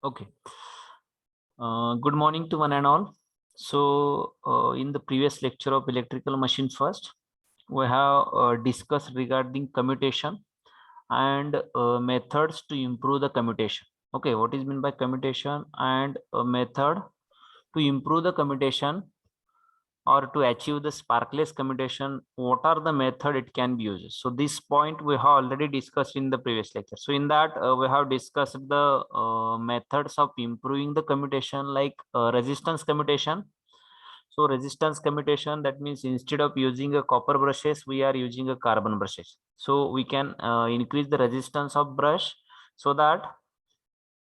Okay. Good morning to one and all. So, in the previous lecture of electrical machine first, we have discussed regarding commutation and methods to improve the commutation. Okay, what is meant by commutation and a method to improve the commutation or to achieve the sparkless commutation, what are the method it can be used? So this point we have already discussed in the previous lecture. So in that we have discussed the methods of improving the commutation, like resistance commutation. So resistance commutation, that means instead of using a copper brushes, we are using a carbon brushes. So we can increase the resistance of brush so that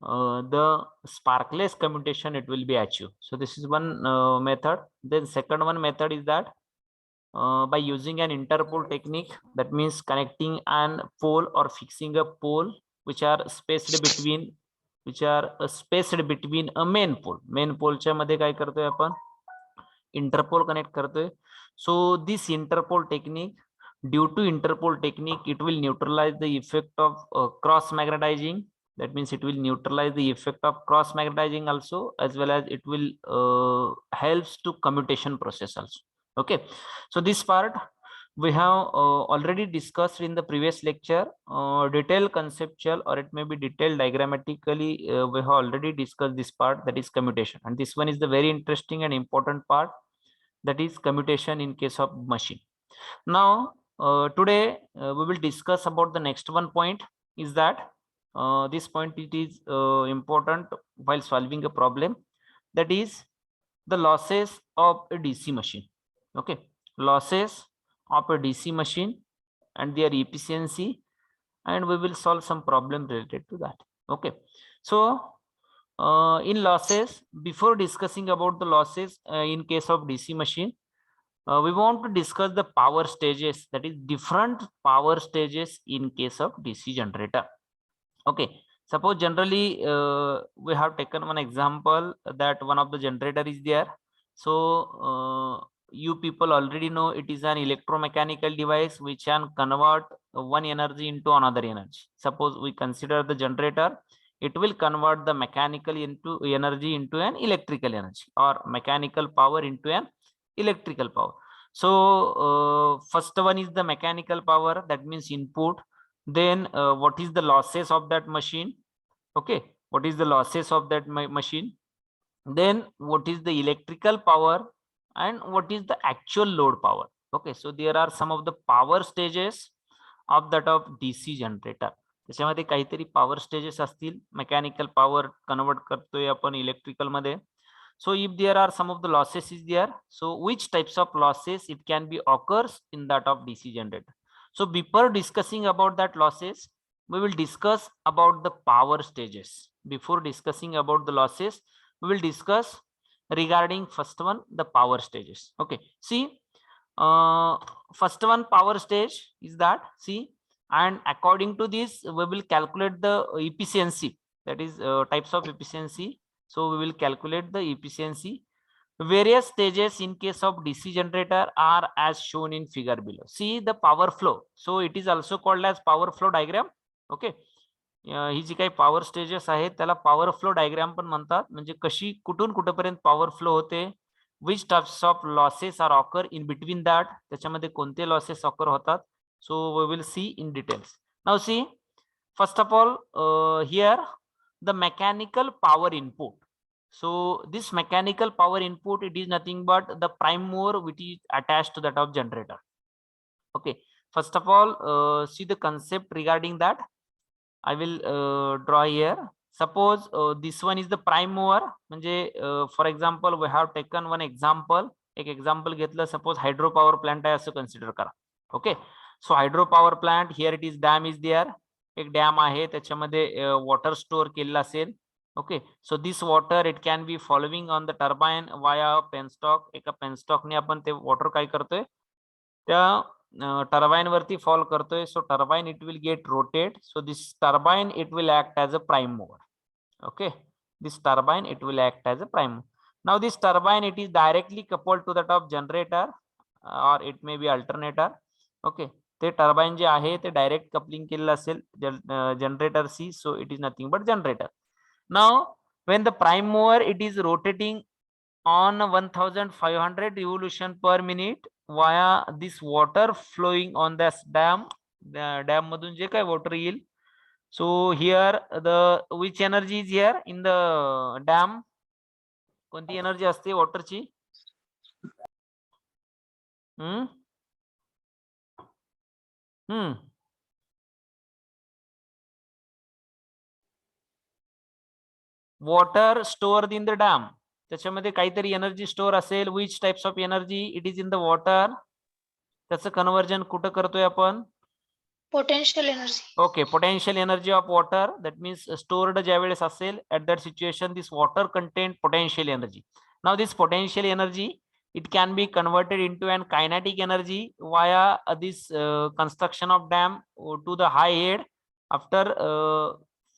the sparkless commutation it will be achieved. So this is one method. Then second one method is that by using an interpole technique, that means connecting an pole or fixing a pole which are spaced between a main pole च्या मध्ये काय करतोय आपण interpole connect करतोय. So this interpole technique, due to interpole technique, it will neutralize the effect of cross magnetizing. That means it will neutralize the effect of cross magnetizing also, as well as it will helps to commutation process also. Okay, so this part we have already discussed in the previous lecture. Detailed conceptual, or it may be detailed diagrammatically, we have already discussed this part, that is commutation, and this one is the very interesting and important part, that is commutation in case of machine. Now today we will discuss about the next one point, is that this point it is important while solving a problem, that is the losses of a DC machine. Okay, losses of a DC machine and their efficiency, and we will solve some problem related to that. Okay, so in losses, before discussing about the losses in case of DC machine, we want to discuss the power stages, that is different power stages in case of DC generator. Okay, suppose generally we have taken one example that one of the generator is there. So you people already know it is an electromechanical device which can convert one energy into another energy. Suppose we consider the generator, it will convert the mechanical into energy into an electrical energy, or mechanical power into an electrical power. So first one is the mechanical power, that means input. Then what is the losses of that machine? Okay, what is the losses of that machine? Then what is the electrical power, and what is the actual load power? Okay, so there are some of the power stages of that of DC generator. त्याच्यामध्ये काहीतरी power stages असतील, mechanical power convert करतोय आपण electrical मध्ये. So if there are some of the losses is there, so which types of losses it can be occurs in that of DC generator? So before discussing about that losses, we will discuss about the power stages. Before discussing about the losses, we will discuss regarding first one, the power stages. Okay, see, first one power stage is that, see, and according to this we will calculate the efficiency, that is types of efficiency. So we will calculate the efficiency. Various stages in case of DC generator are as shown in figure below. See the power flow. So it is also called as power flow diagram. Okay, ही जी काही power stages आहेत त्याला power flow diagram पण म्हणतात. म्हणजे कशी कुठून कुठेपर्यंत power flow होते, which types of losses are occur in between that, त्याच्यामध्ये कोणते लॉसेस ऑकर होतात. So we will see in details. Now see, first of all here the mechanical power input. So this mechanical power input, it is nothing but the prime mover which is attached to that of generator. Okay, first of all see the concept regarding that. I will draw here. Suppose this one is the prime mover. म्हणजे for example we have taken one example, एक example घेतलं, suppose hydro power plant आहे असं consider करा. Okay, so hydro power plant, here it is dam is there. एक dam आहे, त्याच्यामध्ये water store केलेला असेल. Okay, so this water it can be following on the turbine via penstock. एका पेनस्टॉकने आपण ते वॉटर काय करतोय, त्या टर्बाइन वरती फॉल करतोय. So turbine it will get rotate. So this turbine it will act as a prime mover. Okay, this turbine it will act as a prime mover. Now this turbine it is directly coupled to the top generator, और it may be alternator. Okay, ते turbine जे आहे ते direct coupling केलेलं असेल जनरेटरशी. So it is nothing but generator. Now when the prime mover it is rotating on 1500 revolution per minute via this water flowing on this dam, dam madun je kai water येईल. So here the which energy is here in the dam, कोणती energy असते वॉटरची? Water stored in the dam, त्याच्यामध्ये काहीतरी energy store असेल. Which types of energy it is in the water, त्याचं conversion कुठं करतोय आपण? Potential energy. Okay, potential energy of water, that means stored ज्या वेळेस असेल at that situation this water contain potential energy. Now this potential energy it can be converted into an kinetic energy via this construction of dam to the high head. After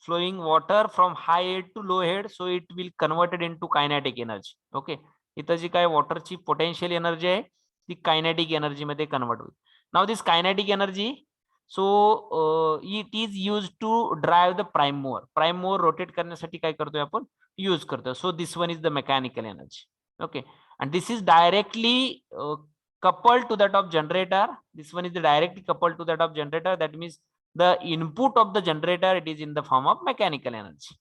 flowing water from high head to low head, so it will converted into kinetic energy. Okay, इथं जी काय वॉटरची potential energy आहे ती kinetic energy मध्ये convert होईल. Now this kinetic energy, so it is use to drive the prime mover. Prime mover rotate करण्यासाठी काय करतोय आपण? यूज करतोय. So this one is the mechanical energy. Okay, and this is directly coupled to that of generator. This one is directly coupled to that of generator. That means the input of the generator it is in the form of mechanical energy.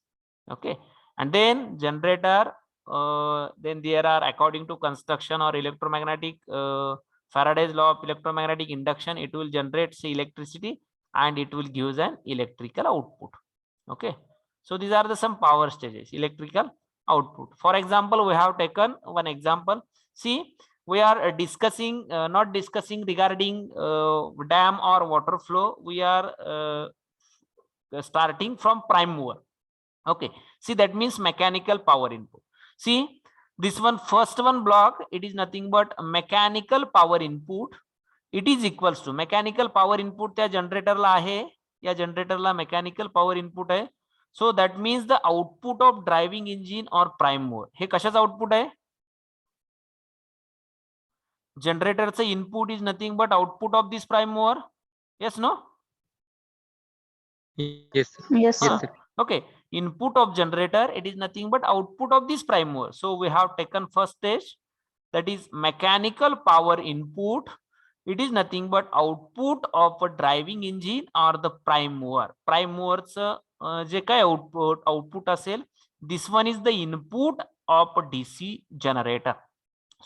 Okay, and then generator, then there are, according to construction or electromagnetic Faraday's law of electromagnetic induction, it will generate say electricity and it will give an electrical output. Okay, so these are the some power stages, electrical output. For example, we have taken one example. See, we are discussing not discussing regarding dam or water flow. We are starting from prime mover. Okay, see, that means mechanical power input. See, this one, first one block, it is nothing but mechanical power input. It is equals to mechanical power input त्या जनरेटरला आहे, या जनरेटरला mechanical power input आहे. So that means the output of driving engine or prime mover, हे कशाचं output आहे? जनरेटरचं input is nothing but output of this prime mover. yes no? Yes sir. Yes, Yes sir. Okay, input of generator it is nothing but output of this prime mover. So we have taken first stage, that is mechanical power input. It is nothing but output of a driving engine or the prime mover. Prime moverचं जे काय output असेल, this one is the input of a DC generator.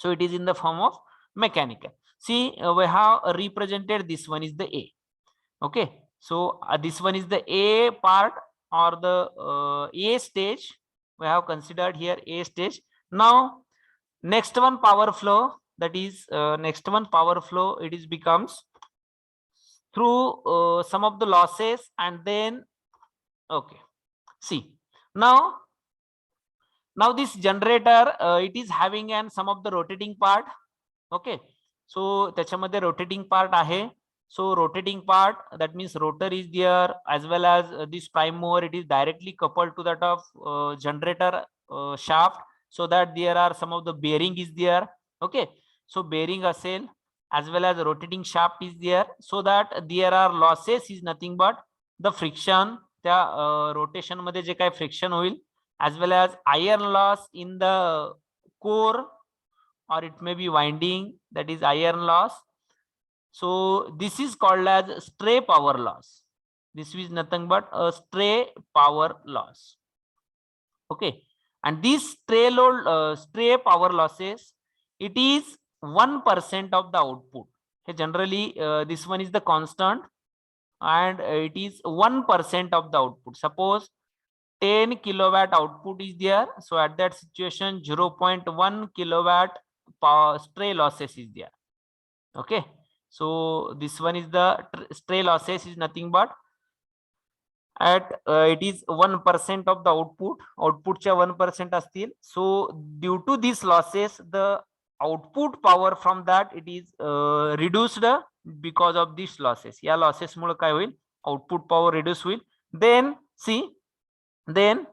So it is in the form of mechanical. See, we have represented this one is the A. Okay, so this one is the A part or the A stage. We have considered here A stage. Now next one power flow, that is next one power flow, it is becomes through some of the losses, and then okay, see, now this generator it is having an some of the rotating part. Okay, so त्याच्यामध्ये rotating part आहे. So rotating part, that means rotor is there, as well as this prime mover it is directly coupled to that of generator shaft, so that there are some of the bearing is there. Okay, so bearing असेल, as well as rotating shaft is there, so that there are losses is nothing but the friction, त्या rotation मध्ये जे काय friction होईल, as well as iron loss in the core, or it may be winding, that is iron loss. So this is called as stray power loss. This is nothing but a stray power loss. Okay, and this stray power losses, it is 1% of the output. Generally this one is the constant, and it is 1% of the output. Suppose 10 kilowatt output is there, so at that situation 0.1 kilowatt power stray losses is there. Okay, so this one is the stray losses is nothing but at it is 1% of the output. Outputच्या 1% असतील. So due to these losses, the output power from that it is reduced because of these losses. या losses मुळे काय होईल? Output power reduce होईल. Then see, then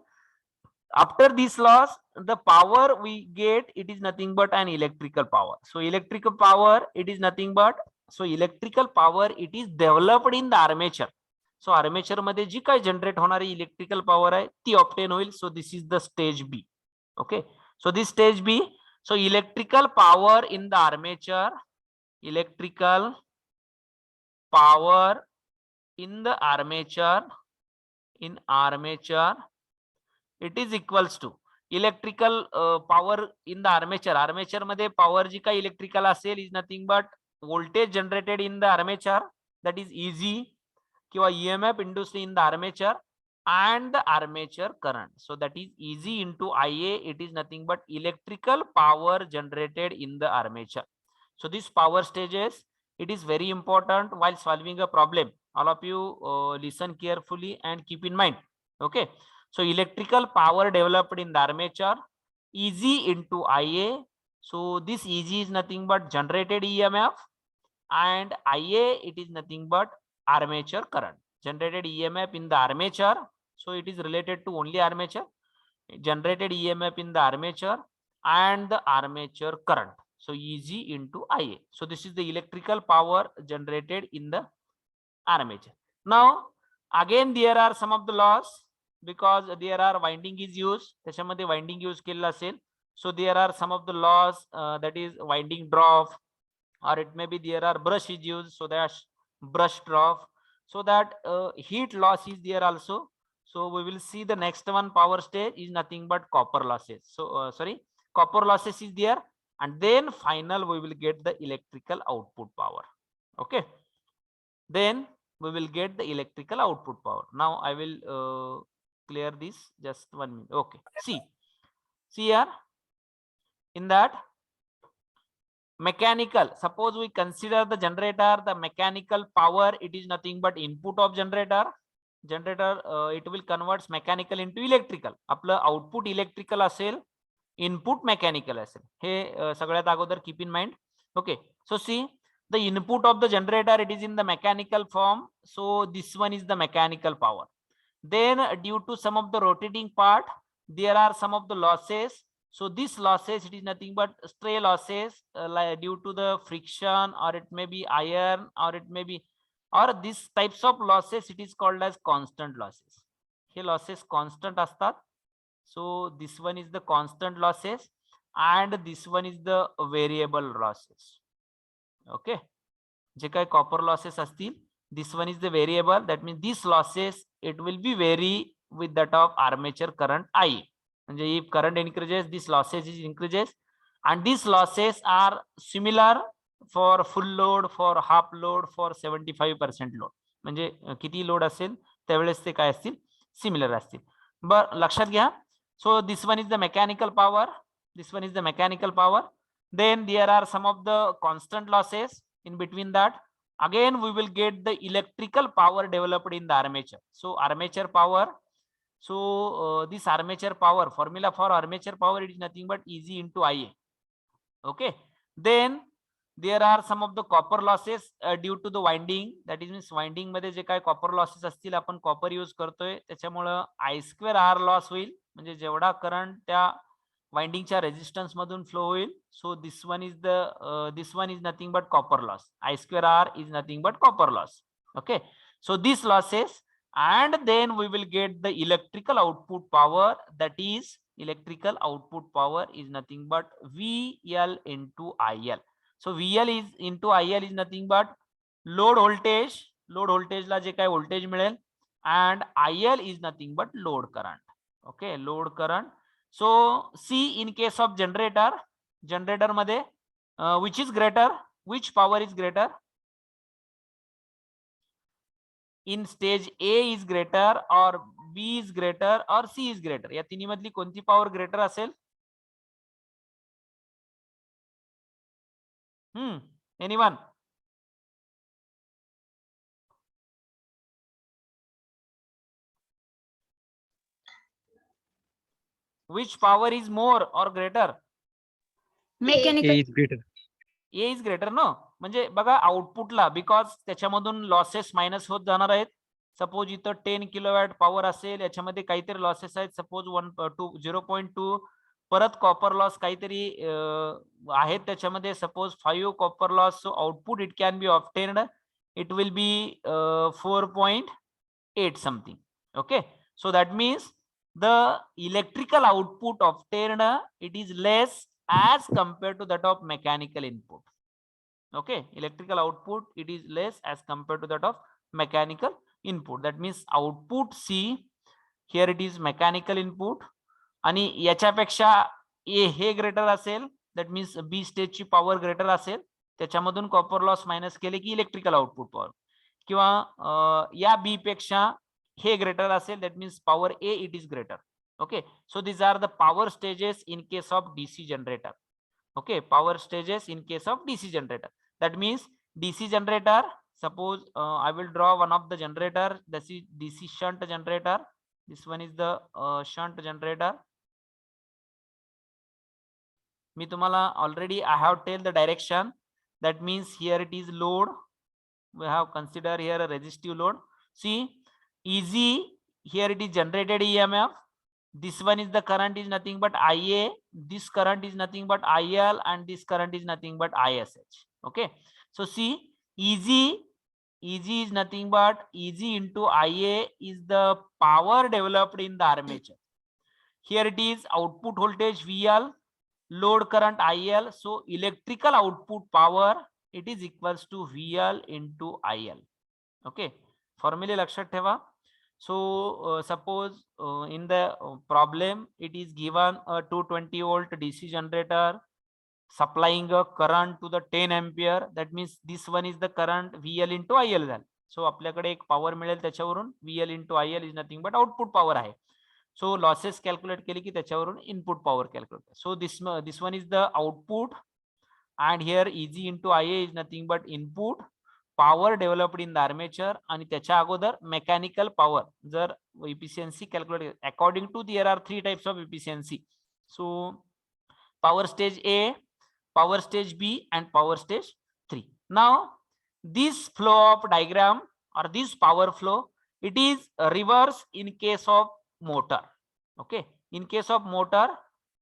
after this loss, the power we get, it is nothing but an electrical power. So electrical power, it is nothing but, so electrical power it is developed in the armature. So armature मध्ये जी काही generate होणारी electrical power आहे ती obtain होईल. So this is the stage B. Okay, so this stage B. So electrical power in the armature, electrical power in the armature, in armature, it is equals to electrical power in the armature. Armature मध्ये power जी काही electrical असेल is nothing but voltage generated in the armature, that is Eg किंवा EMF induced in the armature and the armature current. So that is Eg into Ia. It is nothing but electrical power generated in the armature. So this power stages, it is very important while solving a problem. All of you listen carefully and keep in mind. Okay, so electrical power developed in the armature, Eg into Ia. So this Eg is nothing but generated EMF, and Ia, it is nothing but armature current. Generated EMF in the armature, so it is related to only armature. Generated EMF in the armature and the armature current. So Eg into Ia. So this is the electrical power generated in the armature. Now again there are some of the laws, because there are winding is used, त्याच्यामध्ये winding use केलेला असेल. So there are some of the laws, that is winding drop, or it may be there are brush is used, so that brush drop, so that heat loss is there also. So we will see the next one power stage is nothing but copper losses. So copper losses is there, and then final we will get the electrical output power. Okay, then we will get the electrical output power. Now I will clear this, just 1 minute. Okay, see here in that mechanical, suppose we consider the generator, the mechanical power, it is nothing but input of generator. It will converts mechanical into electrical. आपलं output electrical असेल, input mechanical असेल, हे सगळ्यात अगोदर keep in mind. Okay, so see the input of the generator, it is in the mechanical form, so this one is the mechanical power. Then due to some of the rotating part, there are some of the losses. So these losses, it is nothing but stray losses, like due to the friction, or it may be iron, or it may be, or these types of losses, it is called as constant losses. He losses constant असतात. So this one is the constant losses, and this one is the variable losses. Okay, जे काही copper losses असतील, this one is the variable. That means these losses, it will be vary with that of armature current I. म्हणजे if current increases, this losses is increases, and these losses are similar for full load, for half load, for 75% load. म्हणजे किती load असेल त्यावेळेस ते काय असतील, similar असतील. बरं लक्षात घ्या. So this one is the mechanical power, this one is the mechanical power. Then there are some of the constant losses in between that. Again we will get the electrical power developed in the armature. So armature power, so this armature power, formula for armature power, it is nothing but Eg into Ia. Okay, then there are some of the copper losses due to the winding, that is means winding मध्ये जे काय copper losses असतील, आपण copper use करतोय, त्याच्यामुळं I2R loss होईल, म्हणजे जेवढा current त्या वाइंडिंगच्या रेजिस्टन्स मधून फ्लो होईल. So this one is nothing but copper loss. I2R is nothing but copper loss. Okay, so these losses, and then we will get the electrical output power, that is electrical output power is nothing but VL into IL. So VL is into IL is nothing but load voltage, load voltage ला जे काय voltage मिळेल, and IL is nothing but load current. Okay, load current. So see, in case of generator, generator मध्ये which is greater, which power is greater? In stage A is greater, or B is greater, or C is greater. या तिन्ही मधली कोणती power greater असेल? Anyone? Which power is more or greater? Mechanical. A is greater. A is greater, no? म्हणजे बघा आउटपुटला, because त्याच्यामधून losses minus होत जाणार आहेत. सपोज इथं 10 किलोवॅट पॉवर असेल, याच्यामध्ये काहीतरी लॉसेस आहेत, सपोज 0.2, परत कॉपर लॉस काहीतरी आहेत त्याच्यामध्ये, suppose 5 copper loss. So output it can be obtained, it will be 4. 8 something. Okay, so that means the electrical output obtained it is less as compared to that of mechanical input. Okay, electrical output it is less as compared to that of mechanical input. That means output C, here it is mechanical input, आणि याच्यापेक्षा A हे greater असेल, that means B स्टेजची power greater असेल, त्याच्यामधून copper loss minus केले की electrical output power, किंवा या बी पेक्षा हे ग्रेटर असेल, that means power A it is greater. Okay, so these are the power stages in case of DC generator. Okay, power stages in case of DC generator. That means DC generator, suppose I will draw one of the generator, this is DC shunt generator, this one is the shunt generator. मी तुम्हाला already I have tell the direction. That means here it is load, we have consider here a resistive load. See, easy, here it is generated EMF. This one is the current is nothing but IA, this current is nothing but IL, and this current is nothing but ISH. Okay, so see, EG is nothing but EG into IA is the power developed in the armature. Here it is output voltage VL, load current IL, so electrical output power it is equals to VL into IL. Okay, formula lakshat theva. So suppose in the problem it is given a 220 volt DC generator supplying a current to the 10 ampere. That means this one is the current VL into IL झालं. So आपल्याकडे एक power मिळेल त्याच्यावरून, VL into IL is nothing but output power आहे. सो losses calculate केली की त्याच्यावरून input power calculate. So this one is the output, and here EG into IA is nothing but input power developed in the armature, आणि त्याच्या अगोदर mechanical power. जर efficiency calculate according to there are 3 types of efficiency. So power stage A, power stage B, and power stage 3. Now this flow of diagram or this power flow it is reverse in case of motor. Okay, in case of motor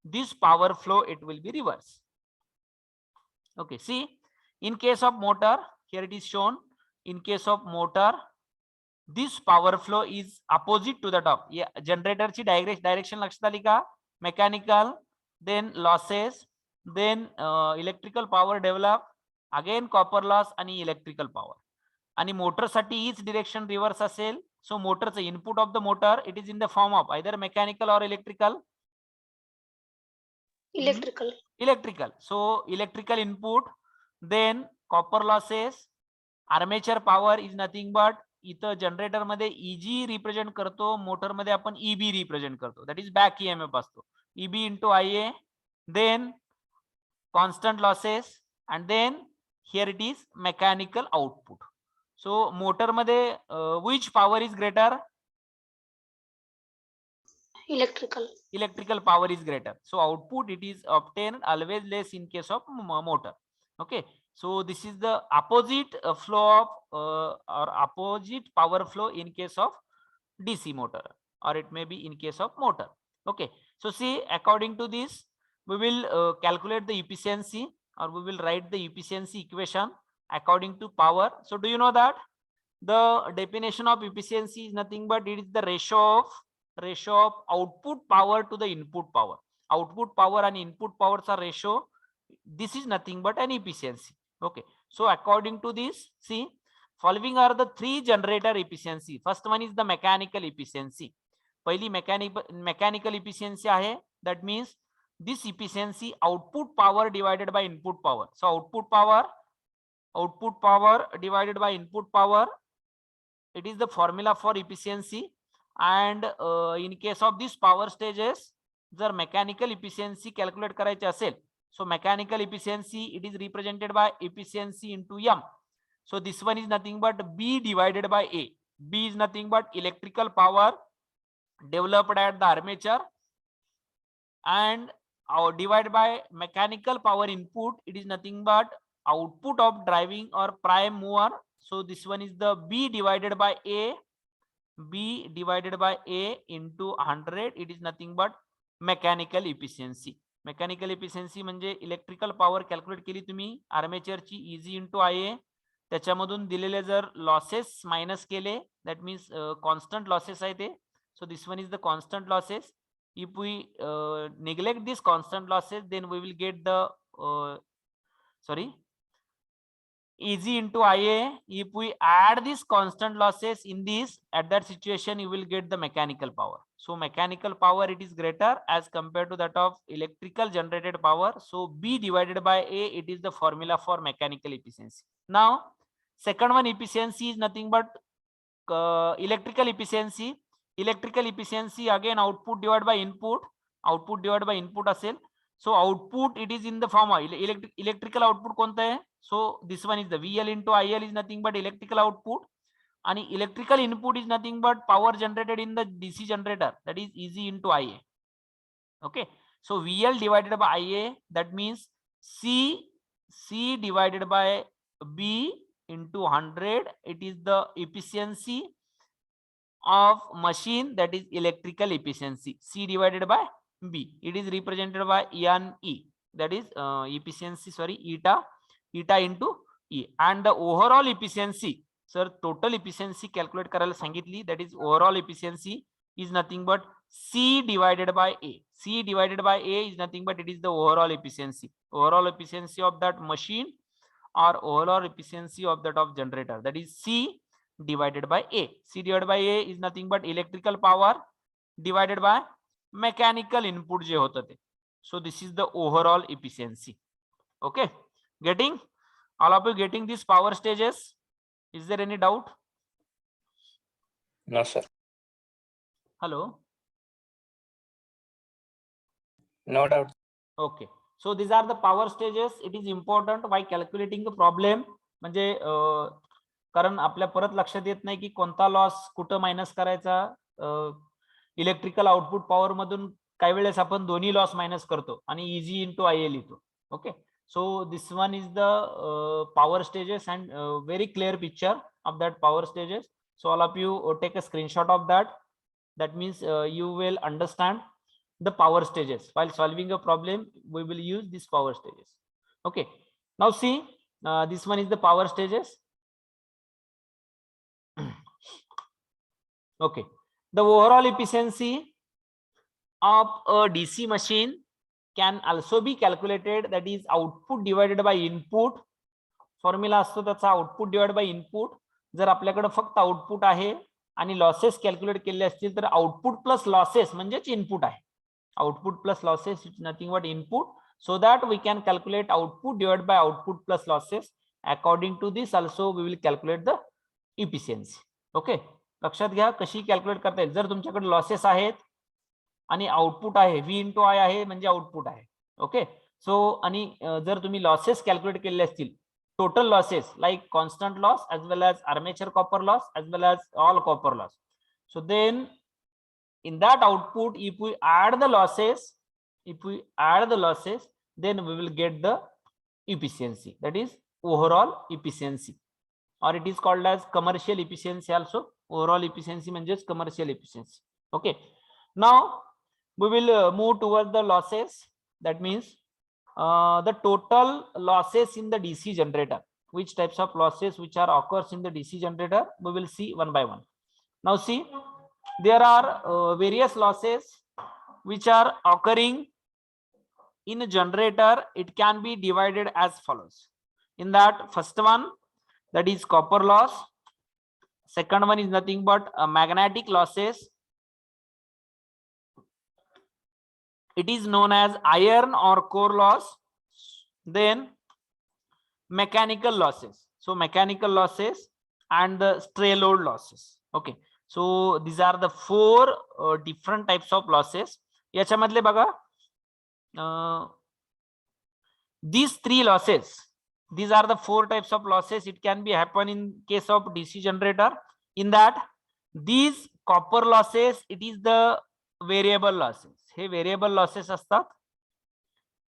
this power flow it will be reverse. Okay, see, in case of motor, here it is shown, in case of motor this power flow is opposite to the top. Yeah, generator ची direction लक्षात आली का? Mechanical, then losses, then electrical power develop, again copper loss आणि electrical power. आणि motor साठी हीच direction reverse असेल. So मोटरचं input of the motor it is in the form of either mechanical or electrical. Electrical. So electrical input, then copper losses, armature power is nothing but इथं generator मध्ये EG represent करतो, motor मध्ये आपण EB represent करतो, that is back EMF असतो. EB into IA, then constant losses, and then here it is mechanical output. So motor मध्ये which power is greater? Electrical power is greater, so output it is obtained always less in case of motor. Okay, so this is the opposite flow of or opposite power flow in case of DC motor, or it may be in case of motor. Okay, so see, according to this we will calculate the efficiency, or we will write the efficiency equation according to power. So do you know that the definition of efficiency is nothing but it is the ratio of output power to the input power. Output power and input powers are ratio. This is nothing but an efficiency. Okay, so according to this, see, following are the 3 generator efficiency. First one is the mechanical efficiency. पहिली mechanical efficiency आहे, that means this efficiency output power divided by input power. So output power divided by input power, it is the formula for efficiency. And in case of this power stages, जर mechanical efficiency calculate करायचे असेल, so mechanical efficiency it is represented by efficiency into M. So this one is nothing but B divided by A. B is nothing but electrical power developed at the armature, and divided by mechanical power input, it is nothing but output of driving or prime mover. So this one is the B divided by A. B divided by A into 100, it is nothing but mechanical efficiency. Mechanical efficiency म्हणजे electrical power calculate केली तुम्ही आर्मेचरची EG into IA, त्याच्यामधून दिलेले जर losses minus केले, that means constant losses आहे ते. सो this one is the constant losses. If we neglect this constant losses, then we will get the Eg into Ia. If we add these constant losses in this, at that situation you will get the mechanical power. So mechanical power, it is greater as compared to that of electrical generated power. So B divided by A, it is the formula for mechanical efficiency. Now second one efficiency is nothing but electrical efficiency. Electrical efficiency again output divided by input. Output divided by input असेल. So output, it is in the form of electrical output कोणता आहे? So this one is the VL into IL is nothing but electrical output, आणि electrical input is nothing but power generated in the DC generator, that is Eg into Ia. Okay, so VL divided by Ia, that means C divided by B into 100, it is the efficiency of machine, that is electrical efficiency. C divided by B, it is represented by NE, that is efficiency, eta into E. And the overall efficiency, sir, total efficiency calculate करायला सांगितली, that is overall efficiency is nothing but C divided by A. C divided by A is nothing but it is the overall efficiency. Overall efficiency of that machine or overall efficiency of that of generator, that is C divided by A. C divided by A is nothing but electrical power divided by mechanical input जे होतं ते. So this is the overall efficiency. Okay, getting all of you getting these power stages? Is there any doubt? No, sir. Hello. No doubt. Okay, so these are the power stages. It is important while calculating the problem, म्हणजे कारण आपल्या परत लक्षात येत नाही की कोणता loss कुठं मायनस करायचा. इलेक्ट्रिकल आउटपुट पॉवर मधून काही वेळेस आपण दोन्ही लॉस मायनस करतो आणि Eg into Ia लिहितो. Okay, so this one is the power stages and very clear picture of that power stages. So all of you take a screenshot of that. That means you will understand the power stages. While solving a problem, we will use these power stages. Okay, now see, this one is the power stages. Okay, the overall efficiency of a DC machine can also be calculated, that is output divided by input. Formula असतो त्याचा output divide by input. जर आपल्याकडे फक्त output आहे आणि losses calculate केले असतील तर आउटपुट प्लस लॉसेस म्हणजेच इनपुट आहे. Output plus losses is nothing but input. So that we can calculate output divide by output plus losses. According to this also we will calculate the efficiency. Okay, लक्षात घ्या कशी calculate करता येईल. जर तुमच्याकडे losses आहेत आणि आउटपुट आहे V इंटू आय आहे म्हणजे आउटपुट आहे. ओके, सो आणि जर तुम्ही लॉसेस कॅल्क्युलेट केले असतील, total losses like constant loss as well as armature copper loss as well as all copper loss, so then in that output if we add the losses, then we will get the efficiency, that is overall efficiency, or it is called as commercial efficiency also. Overall efficiency means commercial efficiency. Okay, now we will move towards the losses. That means the total losses in the DC generator. Which types of losses which are occurs in the DC generator, we will see one by one. Now see, there are various losses which are occurring in a generator. It can be divided as follows. In that, first one, that is copper loss. Second one is nothing but magnetic losses. It is known as iron or core loss. Then mechanical losses. So mechanical losses and the stray load losses. Okay, so these are the four different types of losses. याच्यामधले बघा, these three losses, these are the four types of losses. It can be happen in case of DC generator. In that, these copper losses, it is the variable losses. Hey variable losses असतात.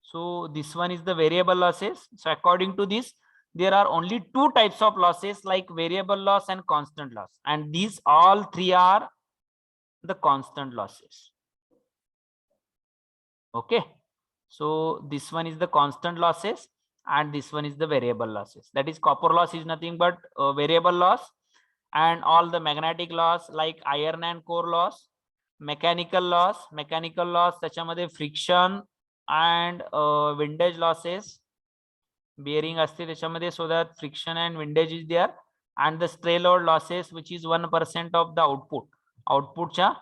So this one is the variable losses. So according to this, there are only two types of losses, like variable loss and constant loss, and these all three are the constant losses. Okay, so this one is the constant losses and this one is the variable losses. That is copper loss is nothing but variable loss, and all the magnetic loss like iron and core loss, mechanical loss त्याच्यामध्ये friction and windage losses, bearing असते त्याच्यामध्ये, so that friction and windage is there, and the stray load losses which is 1% of the outputच्या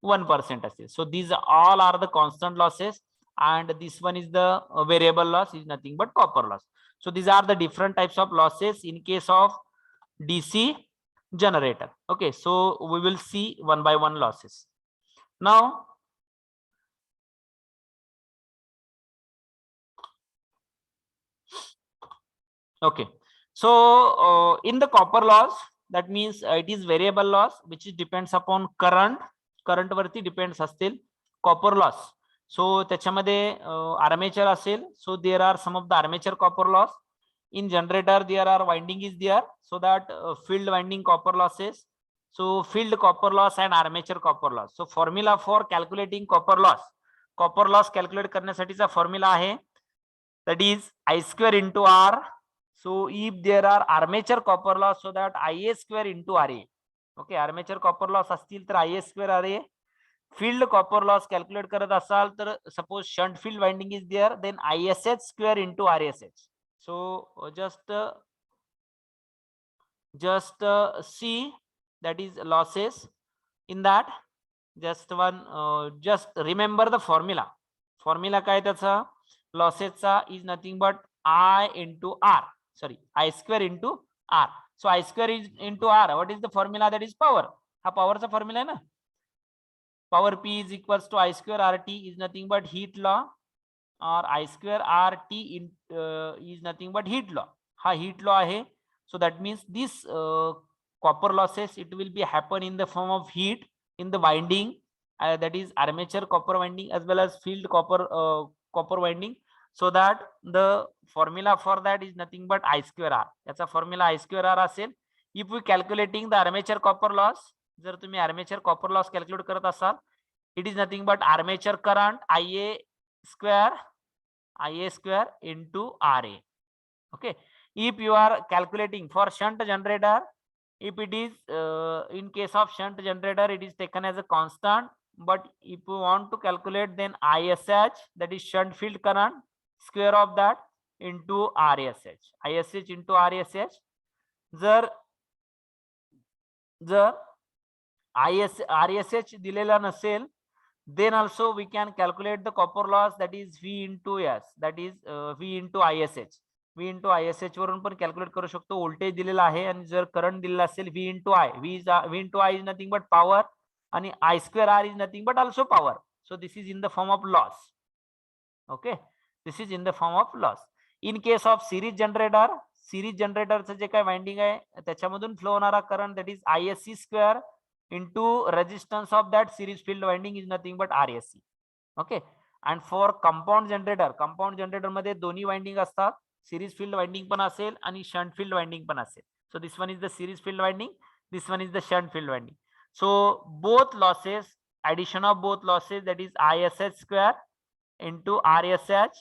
1% असते. So these all are the constant losses, and this one is the variable loss is nothing but copper loss. So these are the different types of losses in case of DC generator. Okay, so we will see one by one losses now. Okay, so in the copper loss, that means it is variable loss which depends upon current वरती depends असतील copper loss. So त्याच्यामध्ये armature असेल, so there are some of the armature copper loss. In generator there are winding is there, so that field winding copper losses, so field copper loss and armature copper loss. So formula for calculating copper loss calculate करण्यासाठीचा formula आहे, that is I square into R. So if there are armature copper loss, so that IA square into RA. Okay, armature copper loss असतील तर IA square RA. Field copper loss calculate करत असाल तर suppose shunt field winding is there, then ISH square into RSH. So just see that is losses in that. Just one just remember the formula काय त्याचा losses चा is nothing but I into R, sorry, I square into R. So I square is into R, what is the formula? That is power. हा power चा formula आहे ना. Power P is equals to I square RT is nothing but heat law, or I square RT in is nothing but heat law. हा heat law आहे. So that means this copper losses, it will be happen in the form of heat in the winding, that is armature copper winding as well as field copper winding. So that the formula for that is nothing but I square R. याचा formula I square R असेल. If we calculating the armature copper loss, जर तुम्ही armature copper loss calculate करत असाल, it is nothing but armature current IA square into RA. Okay, if you are calculating for shunt generator, if it is in case of shunt generator, it is taken as a constant, but if you want to calculate, then ISH, that is shunt field current, square of that into RSH, ISH into RSH. जर RSH दिलेला नसेल, then also we can calculate the copper loss, that is V into S, that is V into ISH. V into ISH वरून पण calculate करू शकतो. Voltage दिलेला आहे आणि जर करंट दिलेला असेल V into I, V into I is nothing but power, आणि I square R is nothing but also power. So this is in the form of loss. Okay, this is in the form of loss. In case of series generator चं जे काय winding आहे त्याच्यामधून flow होणारा current, that is ISC square into resistance of that series field winding is nothing but RSC. Okay, and for compound generator मध्ये दोन्ही winding असतात, series field winding पण असेल आणि shunt field winding पण असेल. So this one is the series field winding, this one is the shunt field winding. So both losses, addition of both losses, that is ISH square into RSH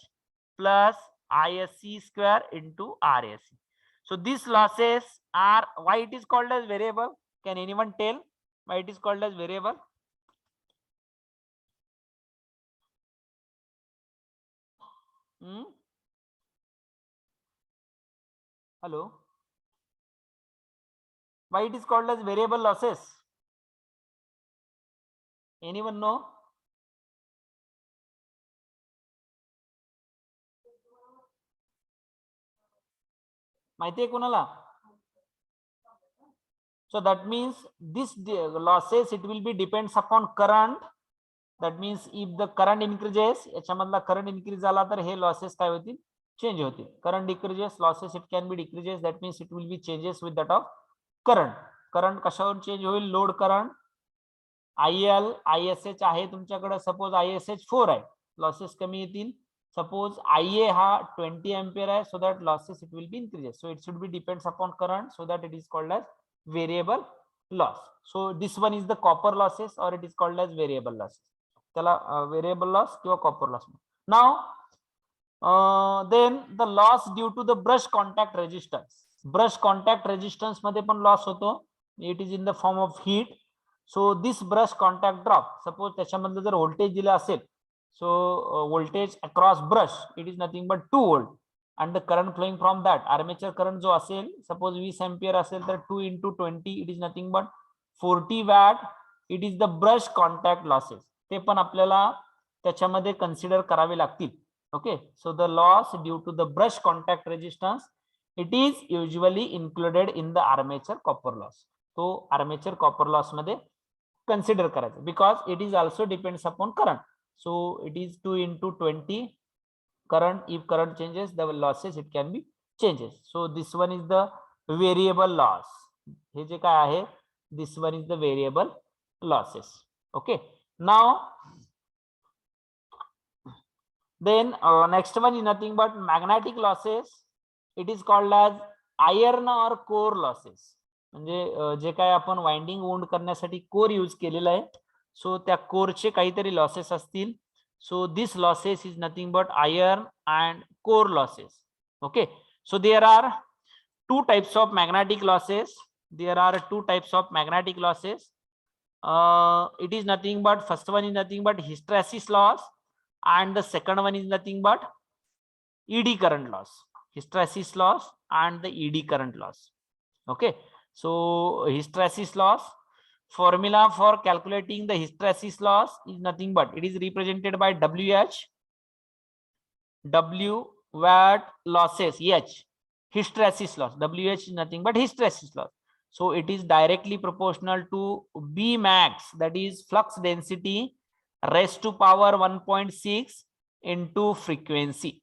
plus ISC square into RSC. So these losses are, why it is called as variable? Can anyone tell why it is called as variable? Hello, why it is called as variable losses? Anyone know? माहिती आहे कोणाला? So that means this losses, it will be depends upon current. That means if the current increases, याच्यामधला current increase झाला तर हे losses काय होतील? Change होतील. Current decreases, losses it can be decreases. That means it will be changes with that of current. Current कशावर change होईल? Load current. IL, ISH आहे तुमच्याकडे, suppose ISH 4 आहे, losses कमी येतील. Suppose IA हा 20 ampere आहे, so that losses it will be increases. So it should be depends upon current, so that it is called as variable loss. So this one is the copper losses, or it is called as variable losses. त्याला variable loss किंवा copper loss. Now then the loss due to the brush contact resistance. Brush contact resistance मध्ये पण loss होतो. It is in the form of heat. So this brush contact drop, suppose त्याच्यामध्ये जर voltage दिला असेल, so voltage across brush, it is nothing but 2 volt, and the current flowing from that armature current जो असेल, suppose 20 ampere असेल तर 2 into 20, it is nothing but 40 watt. It is the brush contact losses. ते पण आपल्याला त्याच्यामध्ये consider करावे लागतील. Okay, so the loss due to the brush contact resistance, it is usually included in the armature copper loss. तो armature copper loss मध्ये consider करायचं, because it is also depends upon current. So it is 2 into 20 current. If current changes, the losses it can be changes. So this one is the variable loss. हे जे काय आहे, this one is the variable losses. Okay, now then next one is nothing but magnetic losses. It is called as iron or core losses. म्हणजे जे काय आपण winding wound करण्यासाठी core use केलेला आहे, सो त्या कोरचे काहीतरी लॉसेस असतील. So this losses is nothing but iron and core losses. Okay, so there are two types of magnetic losses. There are two types of magnetic losses. It is nothing but, first one is nothing but hysteresis loss, and the second one is nothing but ED current loss. Hysteresis loss and the ED current loss. Okay, so hysteresis loss, formula for calculating the hysteresis loss is nothing but, it is represented by WH, W watt losses, H hysteresis loss. WH is nothing but hysteresis loss. So it is directly proportional to B max, that is flux density raised to power 1.6 into frequency.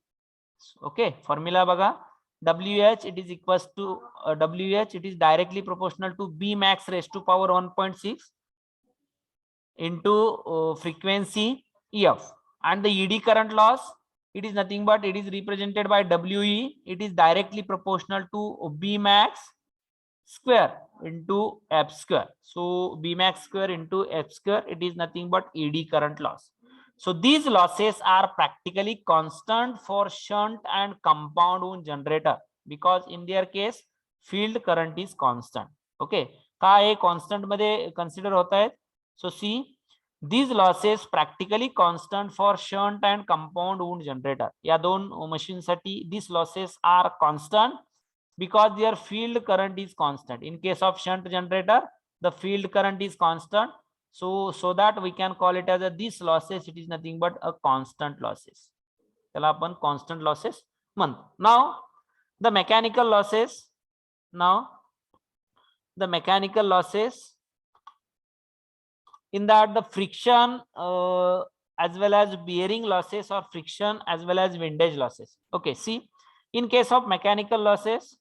Okay, formula baga, WH it is equals to WH, it is directly proportional to B max raised to power 1.6 into frequency EF. And the ED current loss, it is nothing but, it is represented by WE, it is directly proportional to B max square into F square. So B max square into F square, it is nothing but ED current loss. So these losses are practically constant for shunt and compound wound generator, because in their case field current is constant. Okay, का हे constant मध्ये consider होता है? So see, these losses practically constant for shunt and compound wound generator. या दोन machine साठी these losses are constant because their field current is constant. In case of shunt generator, the field current is constant. So that we can call it as a these losses, it is nothing but a constant losses. त्याला आपण constant losses म्हणतो. Now the mechanical losses. Now the mechanical losses, in that the friction as well as bearing losses, or friction as well as windage losses. Okay, see, in case of mechanical losses,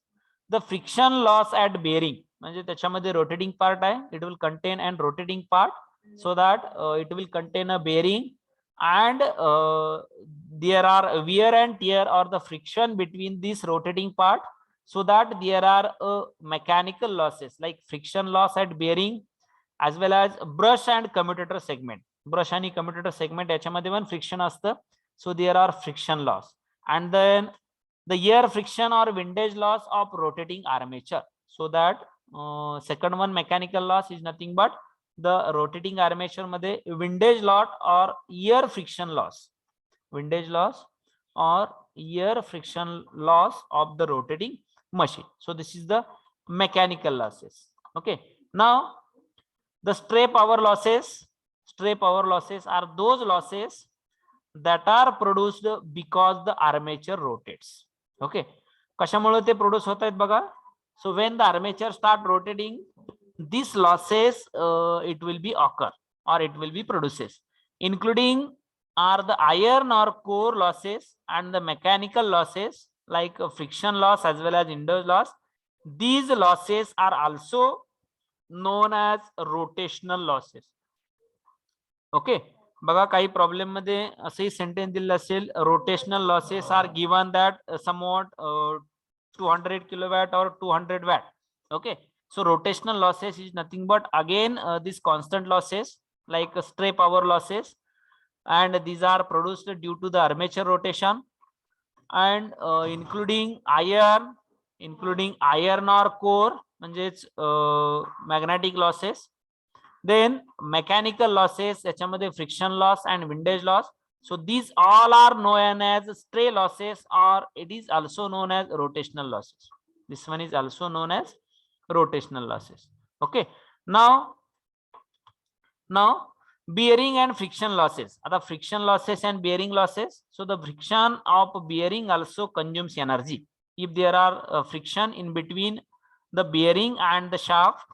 the friction loss at bearing, म्हणजे त्याच्यामध्ये rotating part आहे, it will contain and rotating part, so that it will contain a bearing, and there are wear and tear or the friction between this rotating part, so that there are mechanical losses like friction loss at bearing as well as brush and commutator segment. Brush आणि commutator segment याच्यामध्ये पण friction असतं, so there are friction loss. And then the air friction or windage loss of rotating armature, so that second one mechanical loss is nothing but the rotating armature मध्ये windage loss or air friction loss, windage loss or air friction loss of the rotating machine. So this is the mechanical losses. Okay, now the stray power losses. Stray power losses are those losses that are produced because the armature rotates. Okay, कशामुळे ते produce होत आहेत बघा. So when the armature start rotating, these losses it will be occur or it will be produces, including are the iron or core losses and the mechanical losses like friction loss as well as induced loss. These losses are also known as rotational losses. Okay, बघा काही problem मध्ये असंही sentence दिलेलं असेल, rotational losses are given that somewhat 200 kilowatt or 200 watt. Okay, so rotational losses is nothing but again these constant losses like stray power losses, and these are produced due to the armature rotation. and including iron or core म्हणजेच magnetic losses, then mechanical losses याच्यामध्ये friction loss and windage loss. So these all are known as stray losses, or it is also known as rotational losses. This one is also known as rotational losses. Okay, now bearing and friction losses. आता friction losses and bearing losses. So the friction of bearing also consumes energy. If there are friction in between the bearing and the shaft,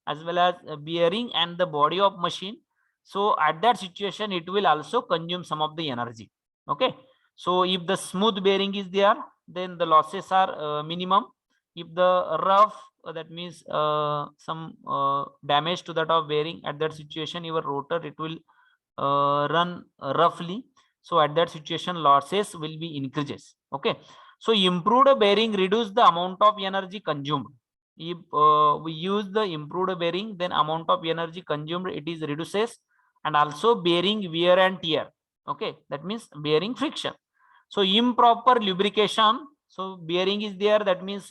as well as bearing and the body of machine, so at that situation it will also consume some of the energy. Okay, so if the smooth bearing is there, then the losses are minimum. If the rough, that means some damage to that of bearing, at that situation your rotor it will run roughly, so at that situation losses will be increases. Okay, so improved bearing reduce the amount of energy consumed. If we use the improved bearing, then amount of energy consumed it is reduces, and also bearing wear and tear. Okay, that means bearing friction. So improper lubrication, so bearing is there, that means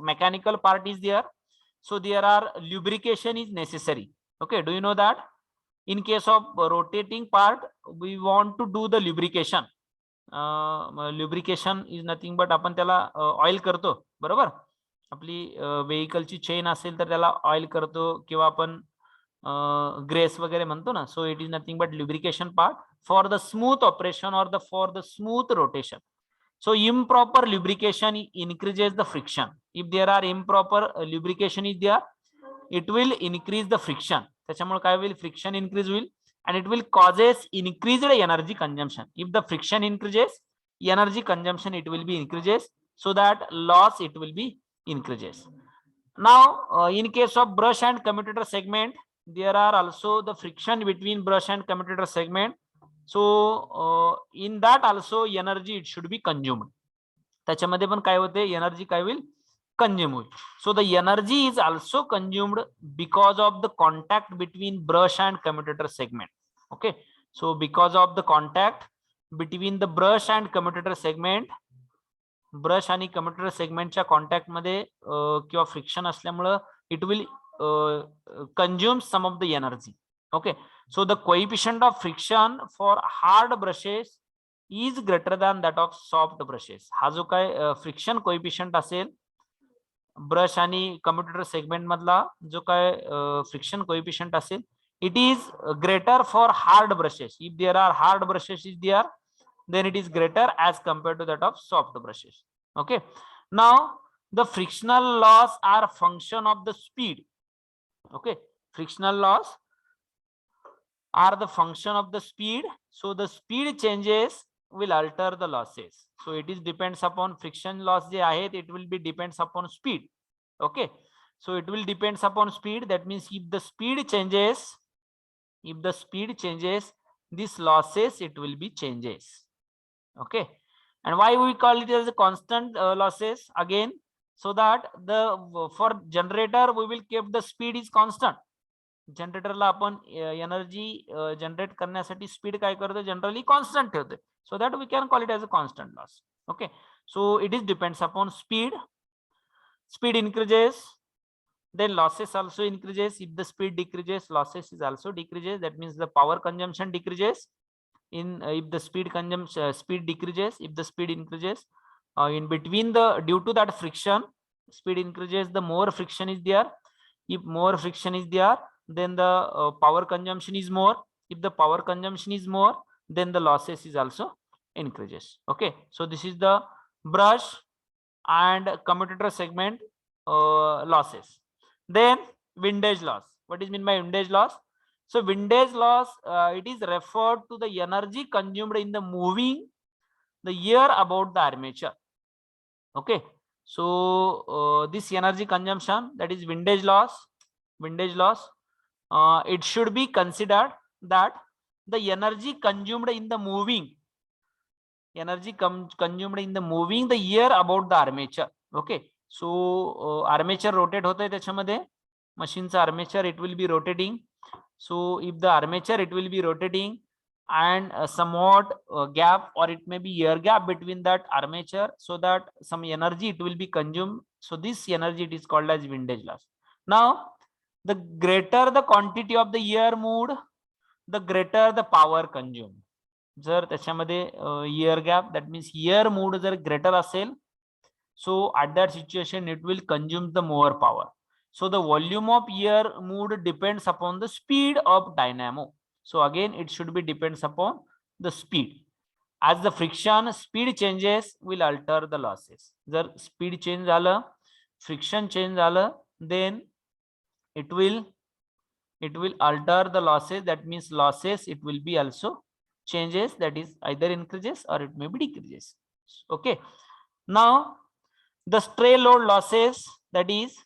mechanical part is there, so there are lubrication is necessary. Okay, do you know that in case of rotating part we want to do the lubrication. Lubrication is nothing but आपण त्याला oil करतो, बरोबर. आपली व्हेकलची chain असेल तर त्याला oil करतो, किंवा आपण ग्रेस वगैरे म्हणतो ना. सो it is nothing but lubrication part for the smooth operation or for the smooth rotation. So improper lubrication increases the friction. If there are improper lubrication is there, it will increase the friction. त्याच्यामुळे काय होईल, friction increase होईल, and it will causes increased energy consumption. If the friction increases, energy consumption it will be increases, so that loss it will be increases. Now in case of brush and commutator segment, there are also the friction between brush and commutator segment. So in that also energy it should be consumed. त्याच्यामध्ये पण काय होते, energy काय होईल, consume होईल. So the energy is also consumed because of the contact between brush and commutator segment. Okay, so because of the contact between the brush and commutator segment, brush आणि commutator सेगमेंटच्या contact मध्ये किंवा friction असल्यामुळे it will consume some of the energy. Okay, so the coefficient of friction for hard brushes is greater than that of soft brushes. हा जो काय friction coefficient असेल brush आणि कम्युटेटर सेगमेंट मधला, जो काय फ्रिक्शन कोएफिशिएंट असेल, it is greater for hard brushes. If there are hard brushes is there, then it is greater as compared to that of soft brushes. Okay, now the frictional loss are function of the speed. Okay, frictional loss are the function of the speed, so the speed changes will alter the losses. So it is depends upon friction loss je ahet, it will be depends upon speed. Okay, so it will depends upon speed. That means if the speed changes, this losses it will be changes. Okay, and why we call it as a constant losses? Again, so that the for generator we will keep the speed is constant. जनरेटरला आपण energy generate करण्यासाठी speed काय करतो, generally constant ठेवतो, so that we can call it as a constant loss. Okay, so it is depends upon speed. Speed increases, then losses also increases. If the speed decreases, losses is also decreases. That means the power consumption decreases. If the speed decreases, if the speed increases, in between the, due to that friction, speed increases, the more friction is there. If more friction is there, then the power consumption is more. If the power consumption is more, then the losses is also increases. Okay, so this is the brush and commutator segment losses. Then windage loss. What is mean by windage loss? So windage loss, it is referred to the energy consumed in the moving the air about the armature. Okay, so this energy consumption, that is windage loss. It should be considered that the energy consumed in the moving, the air about the armature. Okay, so armature rotate होते त्याच्यामध्ये, मशीनचा armature it will be rotating. So if the armature it will be rotating, and somewhat gap, or it may be air gap between that armature, so that some energy it will be consumed. So this energy it is called as windage loss. Now the greater the quantity of the air moved, the greater the power consumed. जर त्याच्यामध्ये air gap, that means air mood जर greater असेल, so at that situation it will consume the more power. So the volume of air moved depends upon the speed of dynamo. So again it should be depends upon the speed. As the friction speed changes will alter the losses. जर speed change झालं, friction change झालं, then it will alter the losses. That means losses it will be also changes, that is either increases or it may be decreases. Okay, now the stray load losses, that is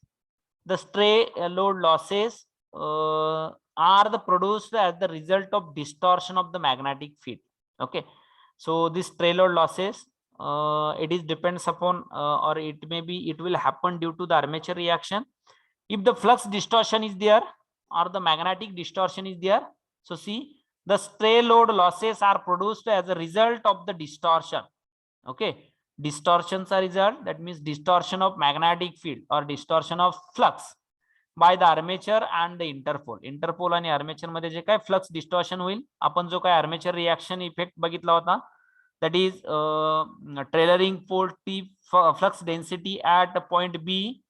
the stray load losses are the produced as the result of distortion of the magnetic field. Okay, so this stray load losses it is depends upon or it may be it will happen due to the armature reaction. If the flux distortion is there or the magnetic distortion is there, so see the stray load losses are produced as a result of the distortion. Okay, distortions are result, that means distortion of magnetic field or distortion of flux by the armature and the interpole. Interpole आणि armature मध्ये जे काय flux distortion होईल, आपण जो काय armature reaction effect बघितला होता, that is trailering pole tip flux density at point B,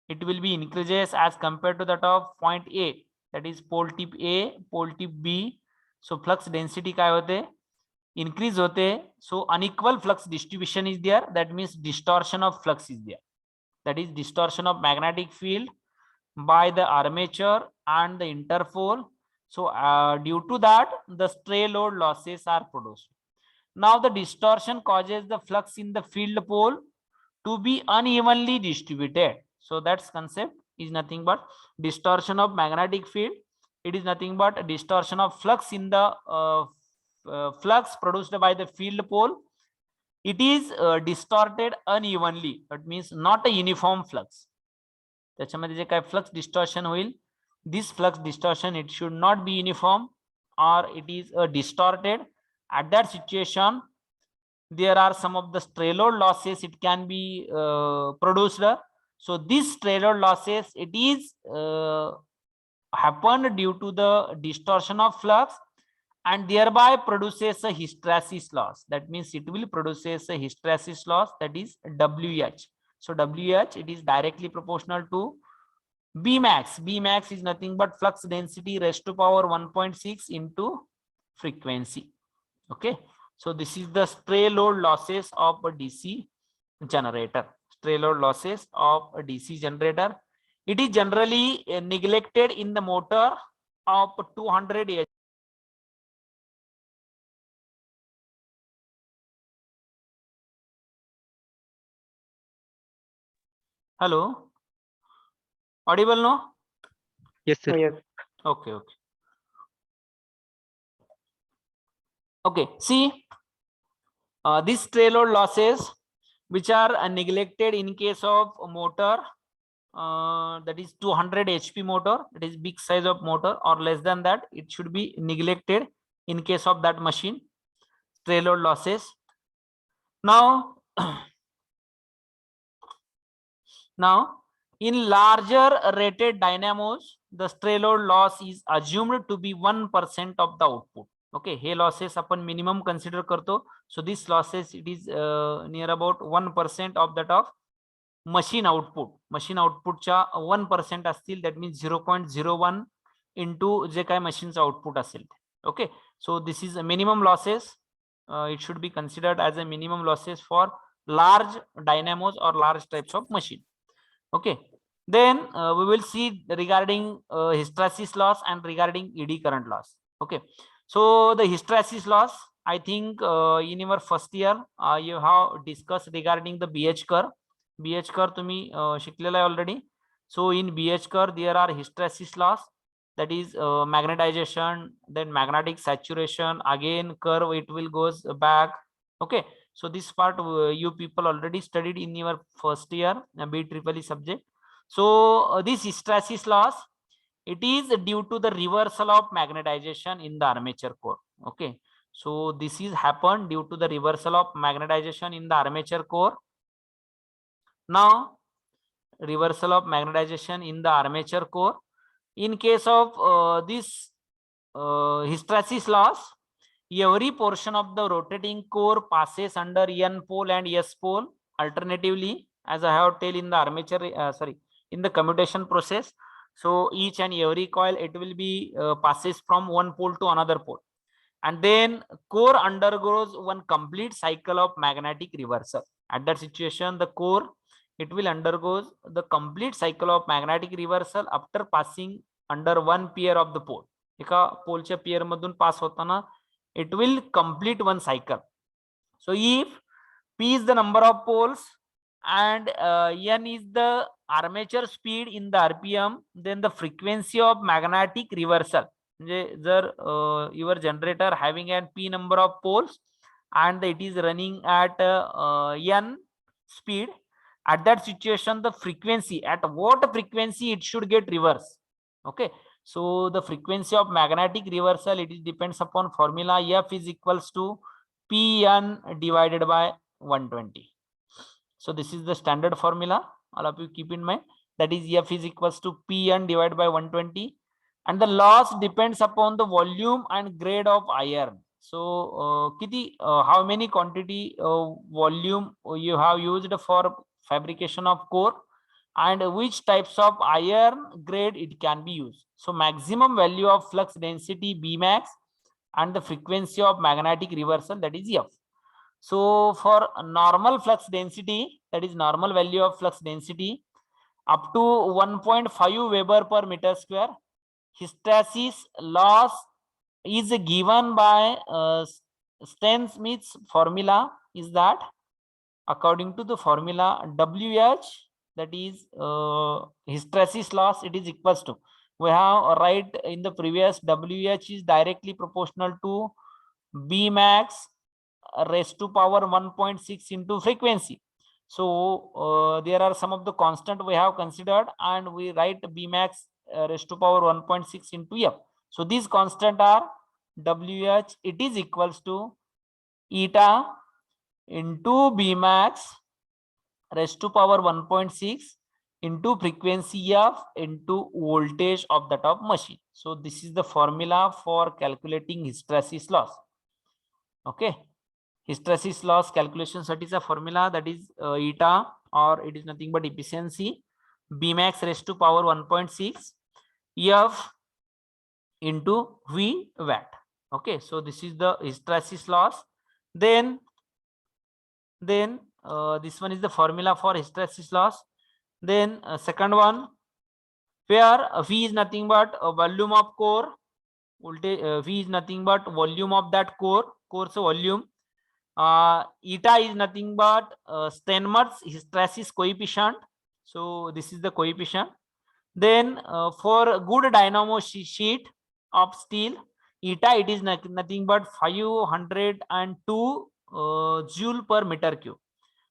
it will be increases as compared to that of point A, that is pole tip A, pole tip B. So flux density काय होते, increase होते. So unequal flux distribution is there, that means distortion of flux is there, that is distortion of magnetic field by the armature and the interpole. So due to that the stray load losses are produced. Now the distortion causes the flux in the field pole to be unevenly distributed. So that's concept is nothing but distortion of magnetic field. It is nothing but a distortion of flux in the flux produced by the field pole. It is distorted unevenly, that means not a uniform flux. त्याच्यामध्ये जे काय flux distortion होईल, this flux distortion it should not be uniform or it is distorted. At that situation there are some of the stray load losses it can be produced. So this stray load losses it is happened due to the distortion of flux and thereby produces a hysteresis loss. That means it will produces a hysteresis loss, that is WH. So WH it is directly proportional to Bmax. Bmax is nothing but flux density raised to power 1.6 into frequency. Okay, so this is the stray load losses of a DC generator. Stray load losses of a DC generator. It is generally neglected in the motor of 200 HP. Hello, audible no? Yes, sir. Yes. Okay, okay. Okay, see these stray load losses which are neglected in case of a motor that is 200 HP motor, that is big size of motor, or less than that, it should be neglected in case of that machine. Stray load losses. Now in larger rated dynamos the stray load loss is assumed to be 1% of the output. Okay, hey losses आपण minimum consider करतो. So this losses it is near about 1% of that of machine output. Machine output च्या 1% असतील, that means 0.01 into जे काय machine output असेल. Okay, so this is a minimum losses. It should be considered as a minimum losses for large dynamos or large types of machine. Okay, then we will see regarding hysteresis loss and regarding ED current loss. Okay, so the hysteresis loss, I think in your first year you have discussed regarding the BH curve. BH curve तुम्ही शिकलेला आहे already. So in BH curve there are hysteresis loss, that is magnetization, then magnetic saturation, again curve it will goes back. Okay, so this part you people already studied in your first year BEEE subject. So this hysteresis loss it is due to the reversal of magnetization in the armature core. Okay, So this is happened due to the reversal of magnetization in the armature core. Now reversal of magnetization in the armature core. In case of this hysteresis loss, every portion of the rotating core passes under N pole and S pole alternatively, as I have told in the armature, in the commutation process. So each and every coil, it will be passes from one pole to another pole, and then core undergoes one complete cycle of magnetic reversal. At that situation, the core, it will undergoes the complete cycle of magnetic reversal after passing under one pair of the pole. एका पोलच्या pair मधून पास होताना it will complete one cycle. So if P is the number of poles and N is the armature speed in the RPM, then the frequency of magnetic reversal, म्हणजे जर your generator having an P number of poles and it is running at N speed, at that situation the frequency, at what frequency it should get reversed. Okay, so the frequency of magnetic reversal, it depends upon formula F is equals to Pn divided by 120. So this is the standard formula, all of you keep in mind, that is F is equals to Pn divided by 120, and the loss depends upon the volume and grade of iron. So how many quantity volume you have used for fabrication of core, and which types of iron grade it can be used. So maximum value of flux density Bmax and the frequency of magnetic reversal, that is F. So for normal flux density, that is normal value of flux density up to 1.5 Weber per meter square, hysteresis loss is given by Stan-Smith's formula, is that according to the formula WH, that is hysteresis loss, it is equals to, we have right in the previous, WH is directly proportional to Bmax raised to power 1.6 into frequency. So there are some of the constant we have considered, and we write Bmax raised to power 1.6 into F. So these constant are WH, it is equals to eta into Bmax raised to power 1.6 into frequency F into voltage of the top machine. So this is the formula for calculating hysteresis loss. Okay, hysteresis loss calculation is a formula, that is eta, or it is nothing but efficiency Bmax raised to power 1.6 F into V watt. Okay, so this is the hysteresis loss. Then this one is the formula for hysteresis loss. Then second one, where V is nothing but volume of core, voltage, V is nothing but volume of that core's volume. Eta is nothing but Steinmer's hysteresis coefficient. So this is the coefficient. Then for good dynamo sheet of steel, eta, it is nothing but 502 joule per meter cube.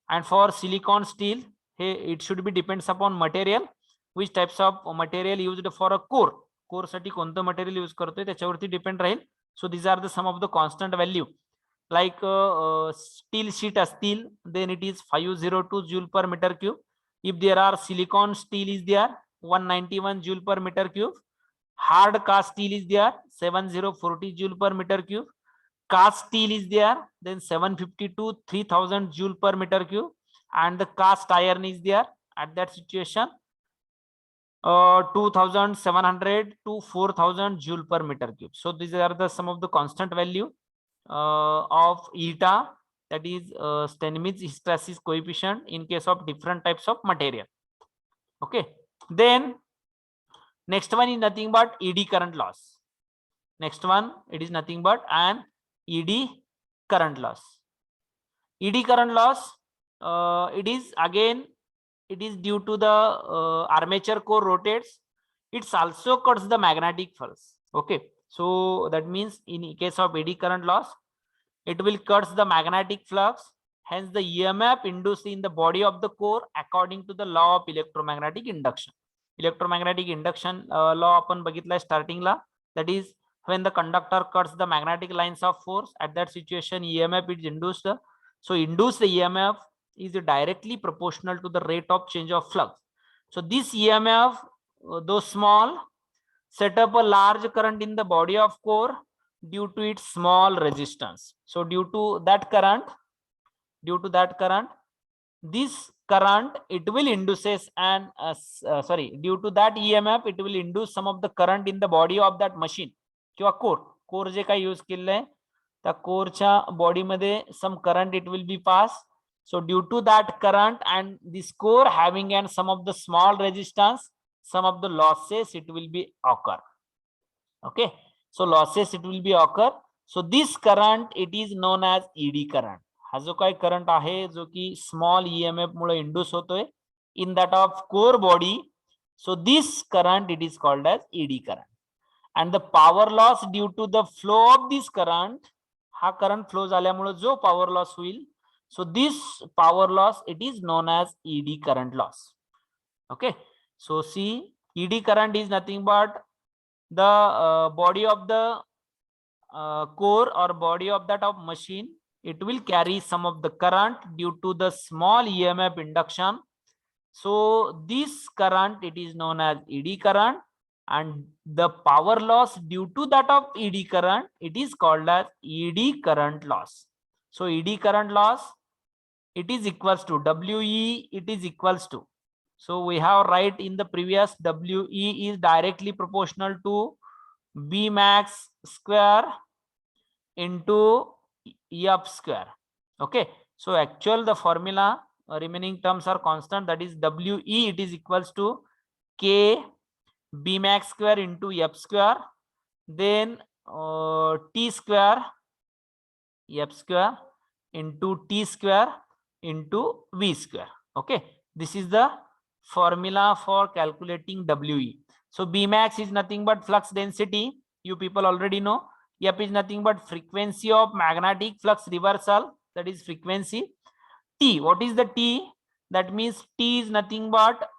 And for silicon steel, it should be depends upon material, which types of material used for a core साठी कोणतं material use करतोय त्याच्यावरती depend Raheel. So these are the some of the constant value, like steel sheet astil, then it is 502 joule per meter cube. If there are silicon steel is there, 191 joule per meter cube. Hard cast steel is there, 7040 joule per meter cube. Cast steel is there, then 752 3000 joule per meter cube, and the cast iron is there. At that situation, 2700 to 4000 joule per meter cube. So these are the some of the constant value of eta, that is Steinmetz hysteresis coefficient in case of different types of material. Okay, then next one is nothing but eddy current loss. Next one, it is nothing but an eddy current loss. Eddy current loss, it is again, it is due to the armature core rotates. It also cuts the magnetic flux. Okay, so that means in case of eddy current loss, it will cuts the magnetic flux. Hence the EMF induced in the body of the core according to the law of electromagnetic induction. Electromagnetic induction law आपण बघितला starting ला, that is when the conductor cuts the magnetic lines of force, at that situation EMF is induced. So induced EMF is directly proportional to the rate of change of flux. So this EMF, though small, set up a large current in the body of core due to its small resistance. So due to that current, this current, it will induces and due to that EMF, it will induce some of the current in the body of that machine किंवा core जे काही use केलंय त्या कोरच्या body मध्ये some current it will be pass. So due to that current and this core having and some of the small resistance, some of the losses it will be occur. Okay, so losses it will be occur. So this current it is known as ED current. हा जो काही current आहे जो की small EMF मुळे induce होतोय in that of core body. So this current it is called as ED current. and the power loss due to the flow of this current, हा current flow झाल्यामुळे जो power loss होईल, so this power loss it is known as ED current loss. Okay, so see, ED current is nothing but the body of the core or body of that of machine, it will carry some of the current due to the small EMF induction. So this current it is known as ED current, and the power loss due to that of ED current it is called as ED current loss. So ED current loss it is equals to WE, it is equals to, so we have write in the previous, WE is directly proportional to B max square into F square. Okay, so actual the formula remaining terms are constant, that is WE it is equals to K B max square into F square, then T square F square into T square into V square. Okay, this is the formula for calculating WE. So B max is nothing but flux density, you people already know. F is nothing but frequency of magnetic flux reversal, that is frequency. T, what is the T? That means T is nothing but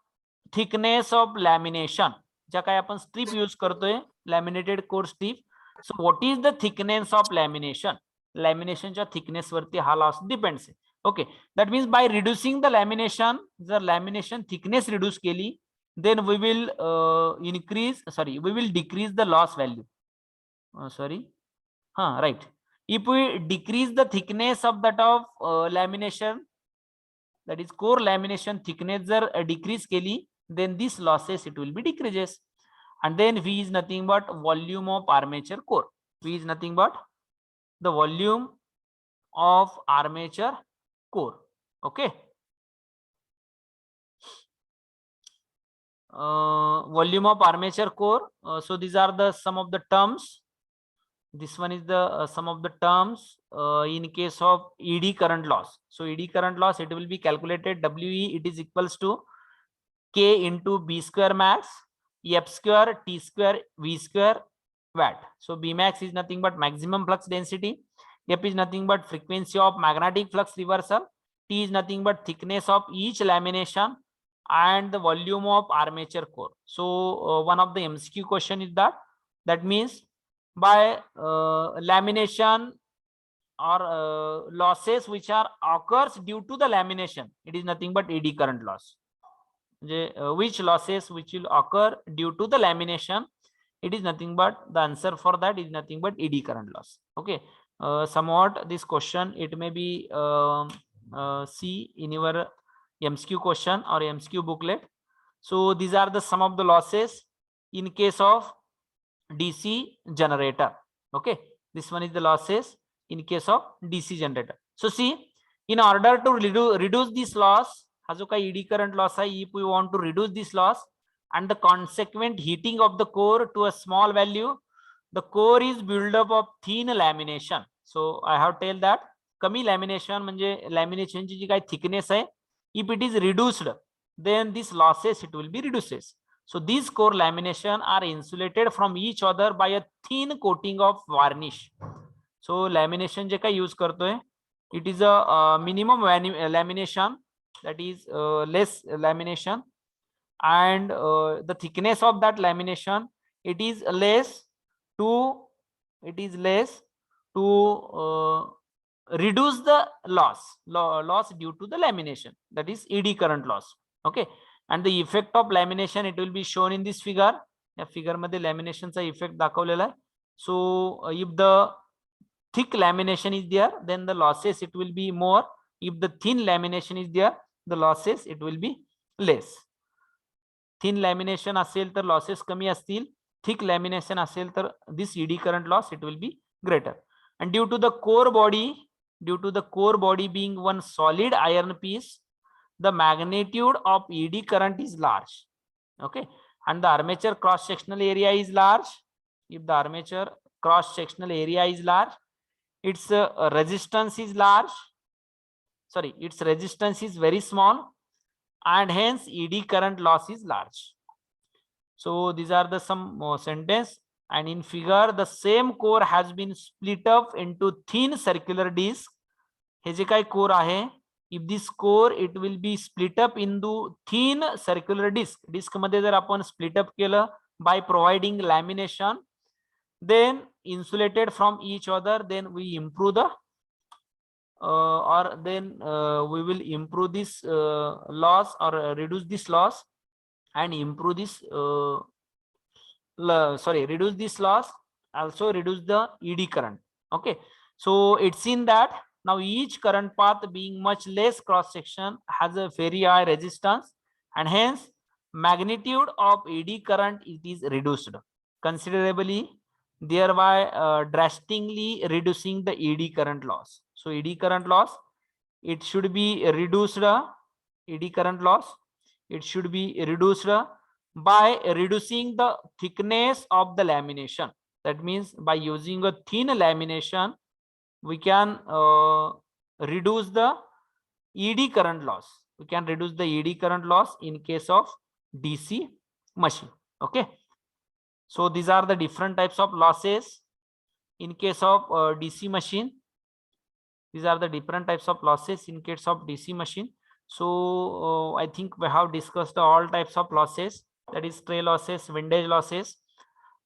thickness of lamination. ज्या काही आपण strip use करतोय, laminated core strip. So what is the thickness of lamination? लॅमिनेशनच्या thickness वरती हा loss depends आहे. Okay, that means by reducing the lamination, जर lamination thickness reduce केली, then we will we will decrease the loss value. Right. If we decrease the thickness of that of lamination, that is core lamination thickness जर decrease केली, then this losses it will be decreases. And then V is nothing but volume of armature core. V is nothing but the volume of armature core. Okay. Volume of armature core. So these are the some of the terms. This one is the some of the terms in case of ED current loss. So ED current loss, it will be calculated WE, it is equals to K into B square max, F square, T square, V square, watt. So B max is nothing but maximum flux density, F is nothing but frequency of magnetic flux reversal, T is nothing but thickness of each lamination, and the volume of armature core. So one of the MCQ question is that means by lamination or losses which are occurs due to the lamination, it is nothing but ED current loss. Which losses which will occur due to the lamination, it is nothing but the answer for that is nothing but ED current loss. Okay, somewhat this question it may be see in your MCQ question or MCQ booklet. So these are the some of the losses in case of DC generator. Okay, this one is the losses in case of DC generator. So see, in order to reduce this loss, हा जो काही ED current loss आहे, if we want to reduce this loss and the consequent heating of the core to a small value, the core is built up of thin lamination. So I have tell that कमी lamination म्हणजे lamination ची जी काही thickness आहे, if it is reduced, then this losses it will be reduces. So these core lamination are insulated from each other by a thin coating of varnish. So lamination जे काही use करतोय, it is a minimum lamination, that is less lamination, and the thickness of that lamination it is less to it is less to reduce the loss due to the lamination, that is eddy current loss. Okay, and the effect of lamination, it will be shown in this figure. या figure मध्ये लॅमिनेशनचा effect दाखवलेला आहे. So if the thick lamination is there, then the losses it will be more. If the thin lamination is there, the losses it will be less. Thin lamination असेल तर losses कमी असतील, thick lamination असेल तर this eddy current loss it will be greater. And due to the core body being one solid iron piece, the magnitude of eddy current is large. Okay, and the armature cross sectional area is large. If the armature cross sectional area is large, its resistance is large. Sorry, its resistance is very small, and hence eddy current loss is large. So these are the some sentence. And in figure, the same core has been split up into thin circular disc. हे जे काय core आहे, if this core it will be split up into thin circular disc. Disc मध्ये जर आपण split up केलं by providing lamination, then insulated from each other, then we improve the we will improve this loss or reduce this loss and improve this reduce this loss, also reduce the eddy current. Okay, so it's in that now each current path being much less cross section has a very high resistance, and hence magnitude of eddy current it is reduced considerably, thereby drastically reducing the eddy current loss. So eddy current loss it should be reduced, eddy current loss it should be reduced by reducing the thickness of the lamination. That means by using a thin lamination we can reduce the eddy current loss. We can reduce the eddy current loss in case of DC machine. Okay, so these are the different types of losses in case of DC machine. These are the different types of losses in case of DC machine. So I think we have discussed all types of losses, that is stray losses, windage losses,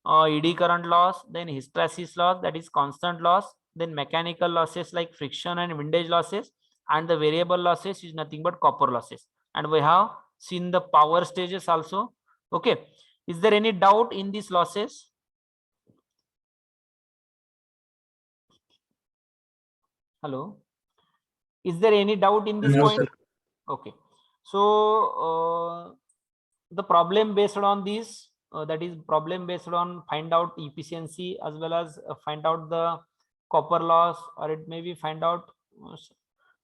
eddy current loss, then hysteresis loss, that is constant loss, then mechanical losses like friction and windage losses, and the variable losses is nothing but copper losses. And we have seen the power stages also. Okay, is there any doubt in these losses? Hello, is there any doubt in this point? Okay, so the problem based on this, that is problem based on find out efficiency as well as find out the copper loss, or it may be find out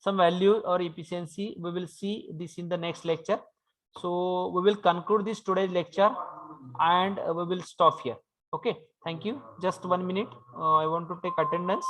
some value or efficiency. We will see this in the next lecture. So we will conclude this today's lecture and we will stop here. Okay, thank you. Just 1 minute. I want to take attendance.